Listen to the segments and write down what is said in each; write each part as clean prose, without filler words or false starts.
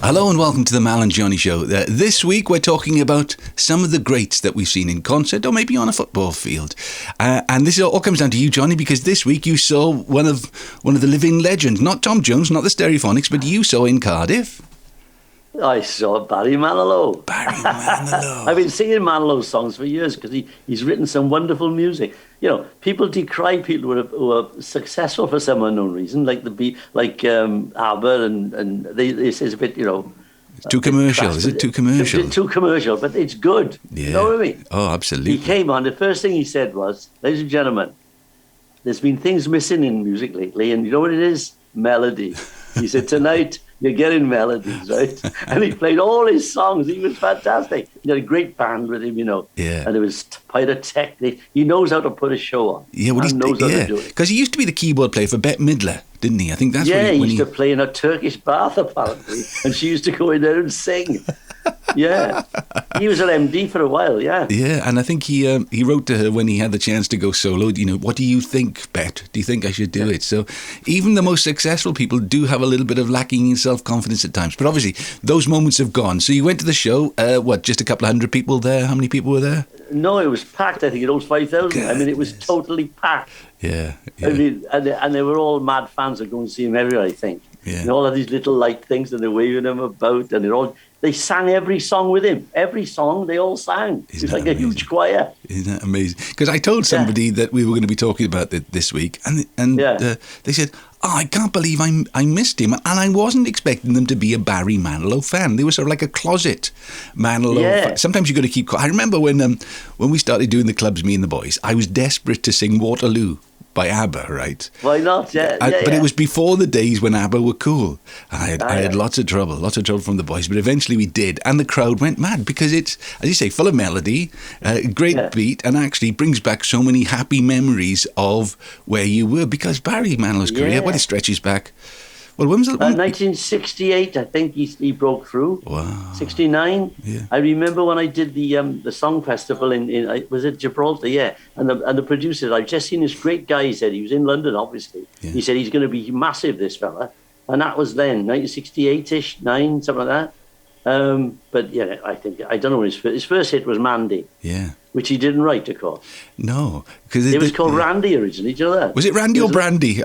Hello and welcome to the Mal and Johnny Show. This week we're talking about some of the greats that we've seen in concert or maybe on a football field. And this all comes down to you, Johnny, because this week you saw one of the living legends, not Tom Jones, not the Stereophonics, but you saw in Cardiff. I saw Barry Manilow. Barry Manilow. I've been singing Manilow's songs for years because he's written some wonderful music. You know, people decry people who are successful for some unknown reason, like Abba, and they say it's a bit, you know... It's too commercial. Is it too commercial? Too commercial, but it's good. Yeah. You know what I mean? Oh, absolutely. He came on, the first thing he said was, ladies and gentlemen, there's been things missing in music lately, and you know what it is? Melody. He said, tonight... you're getting melodies, right? And he played all his songs. He was fantastic. He had a great band with him, you know. Yeah. And it was pyrotechnic. He knows how to put a show on. Yeah, well, he knows how to do it. Because he used to be the keyboard player for Bette Midler, didn't he? I think that's he used to play in a Turkish bath, apparently. And she used to go in there and sing. Yeah. He was an MD for a while, yeah. Yeah, and I think he wrote to her when he had the chance to go solo, you know, what do you think, Bet? Do you think I should do it? So even the most successful people do have a little bit of lacking in self-confidence at times. But obviously, those moments have gone. So you went to the show, just a couple of hundred people there? How many people were there? No, it was packed. I think it was 5,000. I mean, it was totally packed. Yeah. I mean, and they were all mad fans of going to see him everywhere, I think. Yeah. And all of these little light things, and they're waving them about, and they sang every song with him. Every song, they all sang. It was like a huge choir. Isn't that amazing? Because I told somebody that we were going to be talking about it this week, and they said, I can't believe I missed him. And I wasn't expecting them to be a Barry Manilow fan. They were sort of like a closet Manilow fan. Sometimes you've got to keep... I remember when we started doing the clubs, me and the boys, I was desperate to sing Waterloo by Abba, right? Why not? But it was before the days when Abba were cool. And I had lots of trouble from the boys, but eventually we did. And the crowd went mad because it's, as you say, full of melody, great beat, and actually brings back so many happy memories of where you were. Because Barry Manilow's career, it stretches back. Well, when was it? 1968, I think he broke through. Wow. 69. Yeah. I remember when I did the song festival in was it Gibraltar? Yeah. And the producer, I've just seen this great guy. He said he was in London, obviously. Yeah. He said he's going to be massive, this fella. And that was then 1968ish, 9, something like that. But yeah, I don't know when his first hit was Mandy. Yeah. Which he didn't write, of course. No, because it was called Randy originally. Do you know that? Was it Randy or Brandy?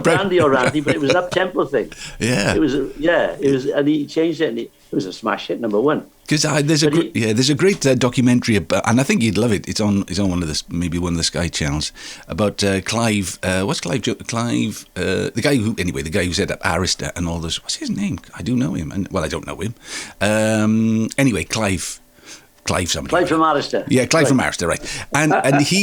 Brandy or Randy, but it was an up-tempo thing. Yeah, it was, and he changed it, and it was a smash hit, #1. Because there's a great documentary about, and I think you'd love it. It's on one of the Sky channels about Clive. What's Clive? Clive, the guy who set up Arista and all this. What's his name? I do know him, I don't know him. Anyway, Clive somebody. Clive from Arista. Yeah, Clive from Arista, right. And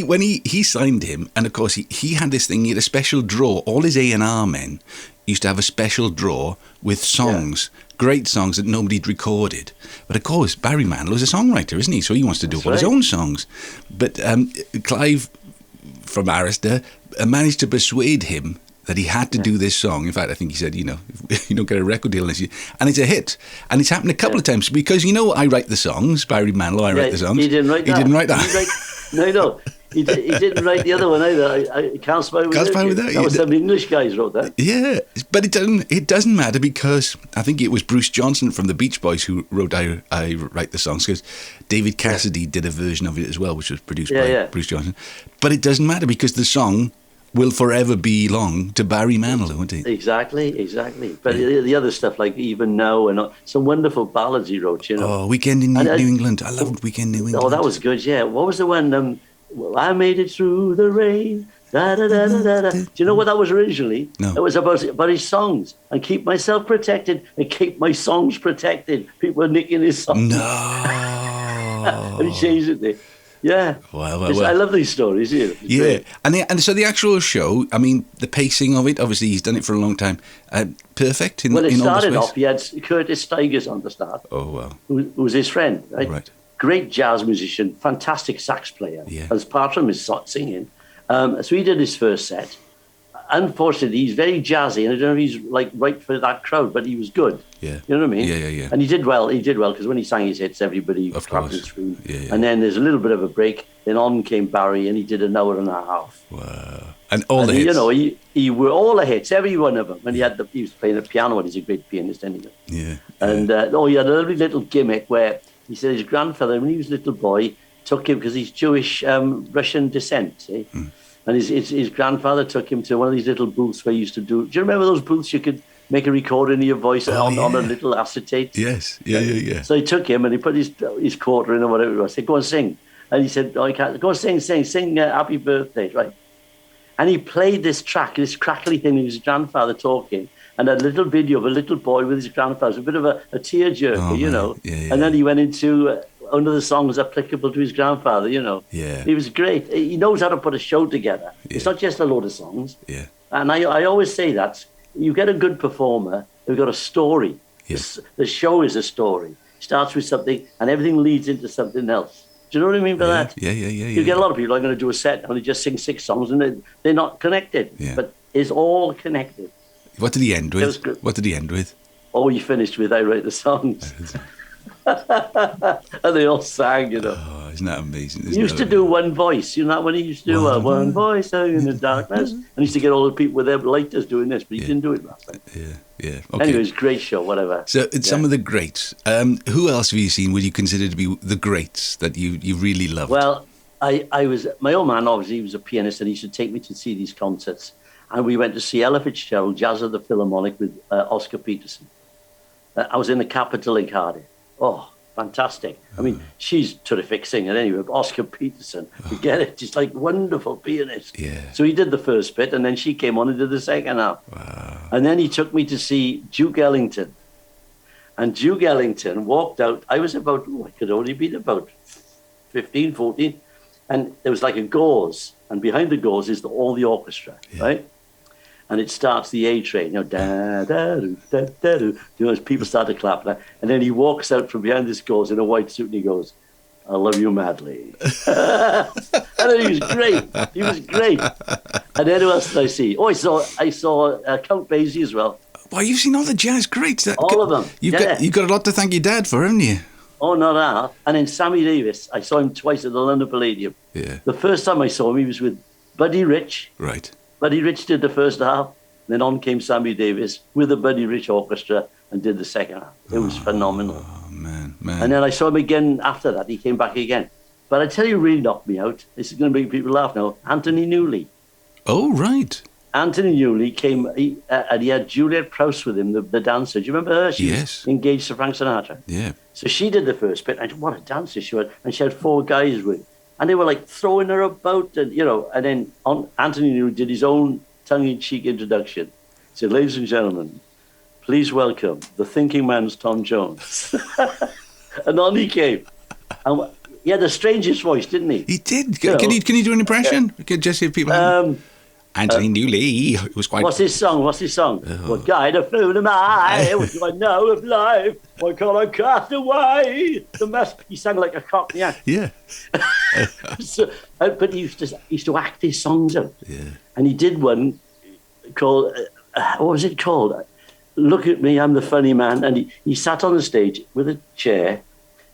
when he signed him, and of course he had this thing, he had a special drawer. All his A&R men used to have a special drawer with songs, great songs that nobody'd recorded. But of course, Barry Manilow's a songwriter, isn't he? So he wants to do his own songs. But Clive from Arista managed to persuade him that he had to do this song. In fact, I think he said, you don't get a record deal unless you... And it's a hit. And it's happened a couple of times because, I write the songs, Barry Manilow, I write the songs. He didn't write that. He didn't write that. No. He didn't write the other one either. I Can't Spy Without You. That was some English guys wrote that. Yeah, but it doesn't matter because I think it was Bruce Johnson from the Beach Boys who wrote I Write the Songs, because David Cassidy did a version of it as well, which was produced by Bruce Johnson. But it doesn't matter because the song will forever belong to Barry Manilow, won't it? Exactly. But the other stuff, like Even Now, and some wonderful ballads he wrote, Oh, Weekend in New England. I loved Weekend in New England. Oh, that was good, yeah. What was the one? I made it through the rain. Da, da, da, da, da. Do you know what that was originally? No. It was about his songs. And keep myself protected and keep my songs protected. People are nicking his songs. No. And he changed it there. Yeah. Well. I love these stories. Yeah. And so the actual show, I mean, the pacing of it, obviously he's done it for a long time. Perfect in all it started ways. off, he had Curtis Stigers on the start. Oh, wow. Who was his friend, right? Right. Great jazz musician, fantastic sax player. Yeah. As part of his singing. So he did his first set. unfortunately, he's very jazzy, and I don't know if he's like right for that crowd, but he was good. Yeah. You know what I mean? Yeah. And he did well. He did well because when he sang his hits, everybody clapped and screamed. Yeah. And then there's a little bit of a break. Then on came Barry, and he did an hour and a half. Wow! And all the hits. You know, he were all the hits, every one of them. And he was playing the piano, and he's a great pianist anyway. Yeah. And he had a lovely little gimmick where he said his grandfather, when he was a little boy, took him because he's Jewish Russian descent. See? Mm. And his grandfather took him to one of these little booths where he used to do. Do you remember those booths you could make a recording of your voice on a little acetate? Yes, yeah. So he took him and he put his quarter in or whatever it was. I said, go and sing. And he said, I can't. Go and sing Happy Birthday, right? And he played this track, this crackly thing with his grandfather talking, and a little video of a little boy with his grandfather. It was a bit of a tearjerker, you know. Yeah. And then he went into one of the songs applicable to his grandfather, you know. Yeah. He was great. He knows how to put a show together. Yeah. It's not just a load of songs. Yeah. And I always say that. You get a good performer who's got a story. Yeah. The show is a story. It starts with something and everything leads into something else. Do you know what I mean by that? Yeah. You get a lot of people who are going to do a set and they just sing 6 songs and they're not connected. Yeah. But it's all connected. What did he end with? Oh, he finished with I Write the Songs. And they all sang, you know. Oh, isn't that amazing? He used to do one voice, you know, when he used to do one voice out in the darkness. And he used to get all the people with their lighters doing this, but he didn't do it last time. Yeah. Okay. Anyway, it's a great show, whatever. So it's some of the greats. Who else have you seen would you consider to be the greats that you really loved? Well, I was, my old man, obviously, he was a pianist and he used to take me to see these concerts. And we went to see Ella Fitzgerald, Jazz at the Philharmonic with Oscar Peterson. I was in the Capitol in Cardiff. Oh, fantastic. I mean, she's a terrific singer anyway, but Oscar Peterson, you get it? She's like wonderful pianist. Yeah. So he did the first bit and then she came on and did the second half. Wow. And then he took me to see Duke Ellington. And Duke Ellington walked out. I was about, I could only be about 15, 14. And there was like a gauze. And behind the gauze is all the orchestra, right? And it starts the A train, you know, da-da-doo, da-da-doo. You know, as people start to clap. And then he walks out from behind this gauze in a white suit and he goes, I love you madly. And then he was great. He was great. And then who else did I see? Oh, I saw Count Basie as well. Well, you've seen all the jazz greats. All of them. You've got a lot to thank your dad for, haven't you? Oh, not that. And then Sammy Davis. I saw him twice at the London Palladium. Yeah. The first time I saw him, he was with Buddy Rich. Right. Buddy Rich did the first half, then on came Sammy Davis with the Buddy Rich Orchestra and did the second half. It was phenomenal. Oh, man. And then I saw him again after that. He came back again. But I tell you, really knocked me out. This is going to make people laugh now. Anthony Newley. Oh, right. Anthony Newley came, and he had Juliet Prowse with him, the dancer. Do you remember her? She was engaged to Frank Sinatra. Yeah. So she did the first bit. And what a dancer she was. And she had 4 guys with her. And they were like throwing her about, and you know. And then Anthony Newley did his own tongue-in-cheek introduction. He said, "Ladies and gentlemen, please welcome the thinking man's Tom Jones." And on he came. And he had the strangest voice, didn't he? He did. Can you do an impression? Just see if people. Anthony Newley. It was quite. What's his song? What kind of fool am I? What do I know of life? Why can't I cast away the mess? He sang like a Cockney act. Yeah. But he used to act his songs out. Yeah. And he did one called, what was it called? Look at me, I'm the funny man. And he sat on the stage with a chair,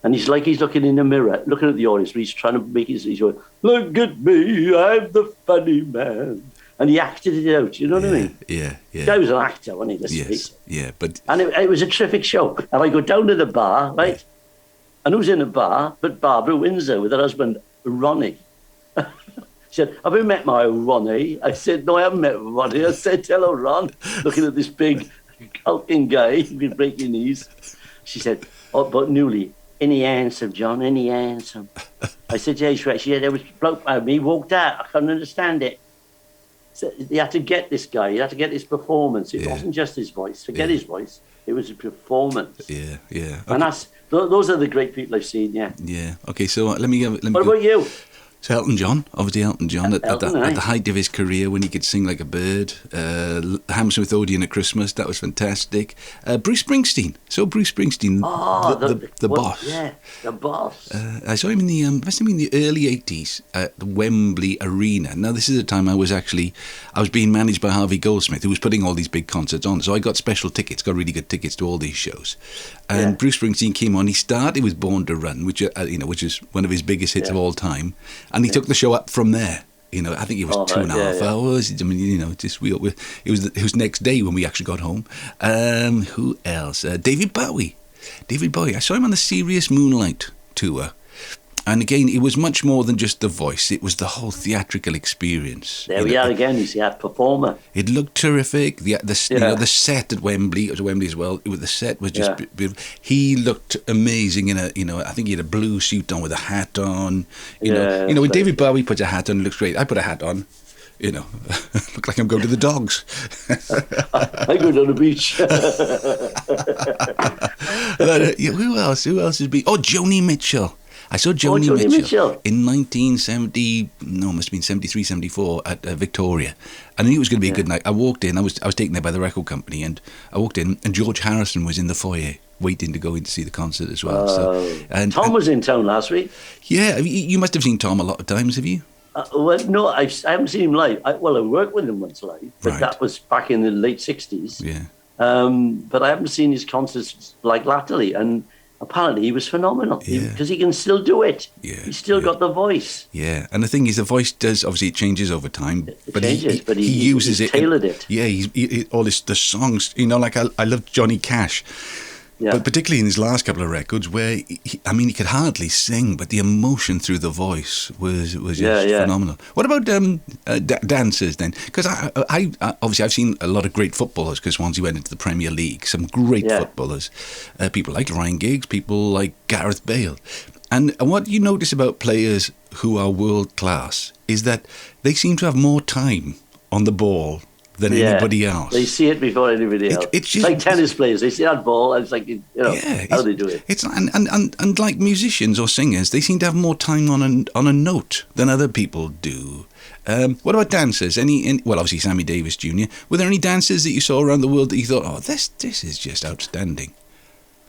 and he's looking in the mirror, looking at the audience, but he's trying to make he's going, look at me, I'm the funny man. And he acted it out, you know what I mean? Yeah. The guy was an actor, wasn't he? Yes, yeah, but... And it was a terrific show. And I go down to the bar, right? Yeah. And who's in the bar but Barbara Windsor with her husband, Ronnie. She said, have you met my Ronnie? I said, no, I haven't met Ronnie. I said, hello, Ron. Looking at this big, hulking guy with breaking knees. She said, oh, but Newley, any handsome, John, any handsome? I said, yeah, she's right. She said, there was a bloke by me, walked out. I couldn't understand it. So you had to get this guy. You had to get his performance. It wasn't just his voice. Forget his voice. It was a performance. Yeah. Okay. And those are the great people I've seen. Yeah. Yeah. Okay. So let me. What about you? So Elton John, obviously Elton John, at the height of his career when he could sing like a bird. Hammersmith Odeon at Christmas, that was fantastic. Bruce Springsteen. So Bruce Springsteen, the boss. Yeah, the boss. I saw him in the early 80s at the Wembley Arena. Now, this is a time I was being managed by Harvey Goldsmith, who was putting all these big concerts on. So I got special tickets, got really good tickets to all these shows. And Bruce Springsteen came on. He started with Born to Run, which is one of his biggest hits of all time. And he took the show up from there. I think it was 2.5 hours. I mean, it was next day when we actually got home. Who else? David Bowie. I saw him on the Serious Moonlight tour. And again, it was much more than just the voice. It was the whole theatrical experience. There we are again. You see that performer. It looked terrific. The set at Wembley, it was at Wembley as well. The set was just beautiful. He looked amazing in I think he had a blue suit on with a hat on. When David Bowie puts a hat on, it looks great. I put a hat on. Look like I'm going to the dogs. I go down the beach. Who else has been? Oh, Joni Mitchell. I saw Joni Mitchell in 1970, must have been 73, 74 at Victoria. And I knew it was going to be a good night. I walked in, I was taken there by the record company, and I walked in, and George Harrison was in the foyer waiting to go in to see the concert as well. Tom was in town last week. Yeah, you must have seen Tom a lot of times, have you? Well, no, I haven't seen him live. I worked with him once live, but that was back in the late 60s. Yeah. But I haven't seen his concerts like latterly, and apparently he was phenomenal because he can still do it. Yeah, he's still got the voice. Yeah, and the thing is, the voice does, obviously it changes over time. But he uses it. Tailored it. Yeah, the songs, like I love Johnny Cash. Yeah. But particularly in his last couple of records where, he could hardly sing, but the emotion through the voice was just phenomenal. What about dancers then? Because I obviously I've seen a lot of great footballers because once he went into the Premier League, some great footballers. People like Ryan Giggs, people like Gareth Bale. And what you notice about players who are world class is that they seem to have more time on the ball than anybody else. They see it before anybody else. It's just, like tennis players. They see that ball and it's like, how they do it. It's and like musicians or singers, they seem to have more time on a note than other people do. What about dancers? Obviously Sammy Davis Jr. Were there any dancers that you saw around the world that you thought, this is just outstanding?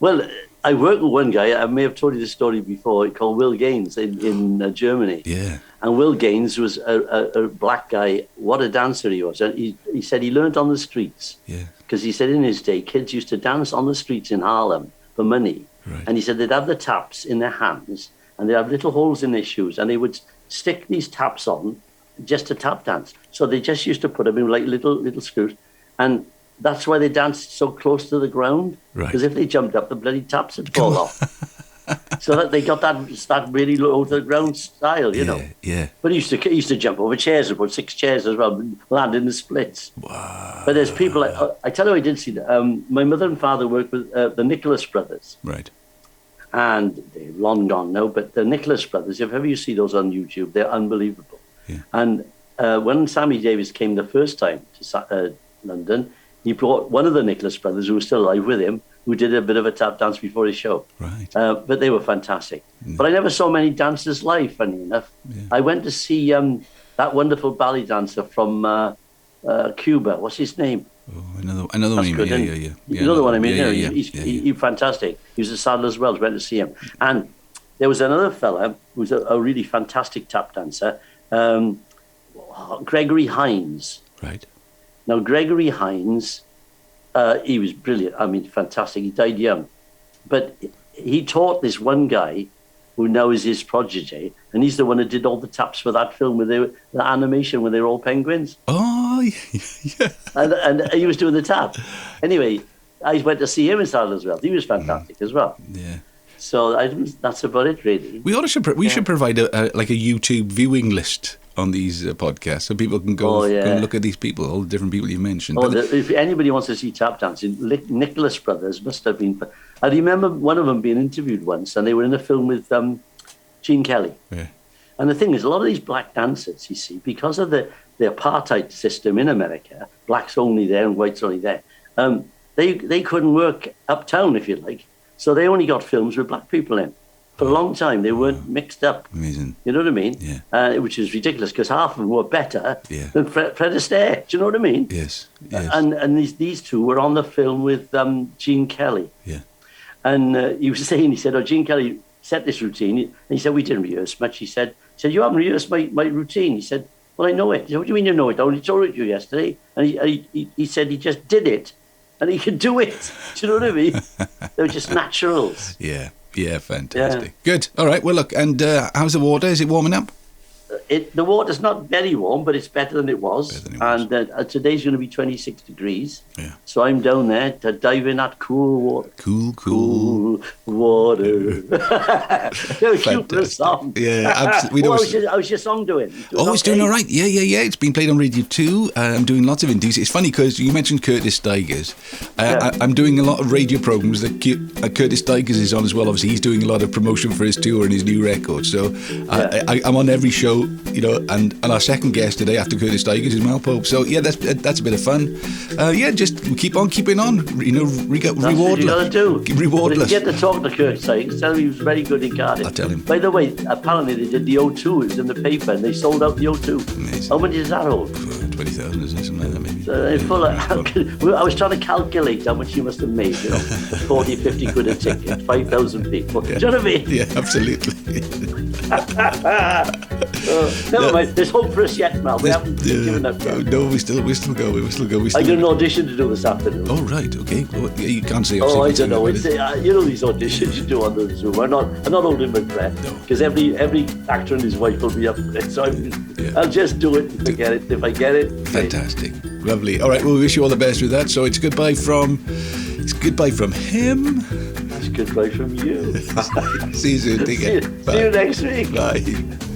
Well, I worked with one guy, I may have told you this story before, called Will Gaines in Germany. Yeah. And Will Gaines was a black guy. What a dancer he was. And he said he learned on the streets. Yeah. Because he said in his day, kids used to dance on the streets in Harlem for money. Right. And he said they'd have the taps in their hands and they'd have little holes in their shoes and they would stick these taps on just to tap dance. So they just used to put them in like little screws. And that's why they danced so close to the ground. Right. Because if they jumped up, the bloody taps would fall off. So that they got that really low to the ground style, Yeah. But he used to jump over chairs and put 6 chairs as well, land in the splits. Wow. But there's people, I tell you, I did see that. My mother and father worked with the Nicholas brothers. Right. And they're long gone now, but the Nicholas brothers, if ever you see those on YouTube, they're unbelievable. Yeah. And when Sammy Davis came the first time to London, he brought one of the Nicholas brothers, who was still alive with him, who did a bit of a tap dance before his show. Right. But they were fantastic. Yeah. But I never saw many dancers live, funny enough. Yeah. I went to see that wonderful ballet dancer from Cuba. What's his name? Oh, another one. Good, yeah. You know the one I mean? He's fantastic. He was a saddle as well. I went to see him. And there was another fella who was a really fantastic tap dancer, Gregory Heinz. Right. Now, Gregory Heinz, he was brilliant. I mean, fantastic. He died young. But he taught this one guy who now is his protege, and he's the one who did all the taps for that film with the animation where they were all penguins. Oh, yeah. And he was doing the tap. Anyway, I went to see him in Saddle as well. He was fantastic as well. Yeah. So that's about it, really. We should provide a YouTube viewing list on these podcasts so people can go and look at these people, all the different people you mentioned. If anybody wants to see tap dancing, Nicholas Brothers must have been. I remember one of them being interviewed once, and they were in a film with Gene Kelly. Yeah. And the thing is, a lot of these black dancers, you see, because of the apartheid system in America, blacks only there and whites only there, they couldn't work uptown, if you like. So they only got films with black people in. for a long time, they weren't mixed up. Amazing. You know what I mean? Yeah. Which is ridiculous because half of them were better Yeah. than Fred Astaire. Do you know what I mean? Yes. Yes. And these two were on the film with Gene Kelly. Yeah. And he was saying, he said, Gene Kelly set this routine. And he said, we didn't rehearse much. He said, you haven't rehearsed my routine. He said, well, I know it. He said, what do you mean you know it? I only told it to you yesterday. And he said he just did it. And he could do it. Do you know what I mean? They were just naturals. Yeah. Yeah, fantastic. Yeah. Good. All right. Well, look, and how's the water? Is it warming up? The water's not very warm, but it's better than it was. And today's going to be 26 degrees. Yeah. So I'm down there to dive in that cool water. Cool water. Cute little song. Yeah, absolutely. How's your song doing? It's doing all right. Yeah. It's been played on Radio 2. I'm doing lots of indies. It's funny because you mentioned Curtis Digers. I'm doing a lot of radio programs that Curtis Digers is on as well. Obviously, he's doing a lot of promotion for his tour and his new record. So I'm on every show, and our second guest today after Curtis Digers is Mal Pope. So yeah, that's a bit of fun. Just keep on keeping on. Rewardless. Rewardless. Get to talk to Curtis Digers. Tell him he was very good in Cardiff. I'll tell him. By the way, apparently they did the O2. It was in the paper and they sold out the O2. Amazing. How much is that hold? 20,000, isn't it? Something like that, maybe. So I was trying to calculate how much you must have made. 40, 50 quid a ticket, 5,000 people. Yeah. Do you know what I mean? Yeah, absolutely. Never mind. There's hope for us yet, Mal. We haven't given up yet. No, we still go. I got an audition to do this afternoon. Oh right, okay. Well, you can't say. I don't know. It's, these auditions you do on the Zoom. I'm not holding my breath because every actor and his wife will be up for it. So I'll just do it and forget it. If I get it, fantastic, lovely. All right, well, we wish you all the best with that. So it's goodbye from him. It's goodbye from you. See you soon. Take care. See you next week. Bye.